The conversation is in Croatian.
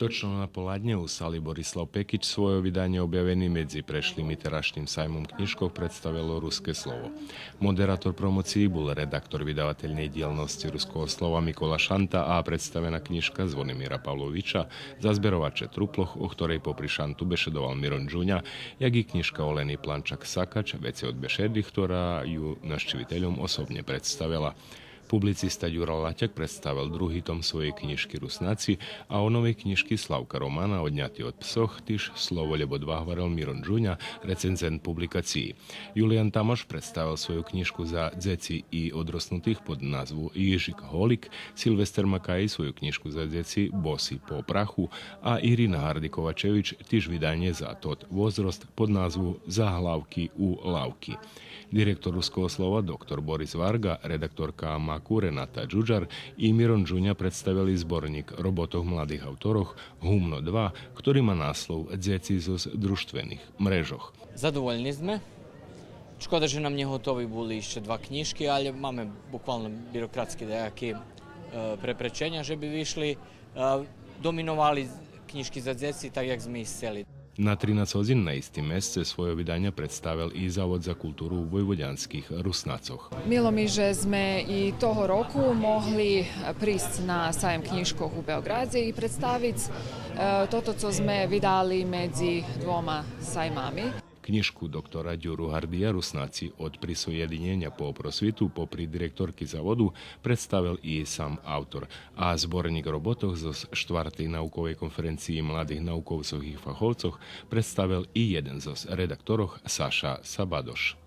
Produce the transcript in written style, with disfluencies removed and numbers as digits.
Točno na poladnje u sali Borislav Pekić svoje vydanje objavení medzi prešlým i terašnjim sajmom knjižkov predstavilo Ruské slovo. Moderator promociji bol redaktor vydavateľnej dielnosti Ruského slova Mikola Šanta a predstavená knižka Zvonimira Pavloviča za zberovače Truploch, o ktorej popri Šantu bešedoval Miron Džunja, jak i knižka Oleny Plančak-Sakač Veci od bešedy, ktorá ju navštíviteľom osobne predstavila. Publicista Ďuro Laťak predstavil druhý tom svojej knižky Rusnáci a o novej knižky Slavka Romana Odňatý od psoch tyž slovo lebo dva hovoril Miron Džunja, recenzent publikácií. Julian Tamoš predstavil svoju knižku Za dzeci i odrosnutých pod názvu Ježik Holik, Silvester Makaj svoju knižku Za dzeci Bosy po prachu a Irina Hardikovačevič tyž vydanie Za tot возраст pod názvu Za hlavky u lavky. Direktor Ruského slova dr. Boris Varga, redaktorka Maku Renata Džudžar i Miron Džunja predstavili zborník robotov mladých autoroch Humno 2, ktorý má náslov Dzeci zo društvených mrežoch. Zadovoljni sme. Škoda, že nam nie gotovi boli ešte dva knjižky, ali máme bukvalno birokratski nejaké preprečenja, že by vyšli. Dominovali knjižky za dzeci, tak jak sme ich chceli. Na 13 hodín na istý mesce svoje vydania predstavil i Závod za kultúru v vojvoďanských Rusnácoch. Milo mi, že sme i toho roku mohli prísť na sajem knjižkov u Beogradze i predstaviť toto, co sme vydali medzi dvoma sajmami. Knižku doktora Ďuru Hardija Rusnáci od prisvojedinjenja po prosvitu popri direktorky závodu predstavil i sam autor, a zborník robotov zo 4. naukovej konferencii mladých naukovcov i fachovcov predstavil i jeden zo redaktoroch Saša Sabadoš.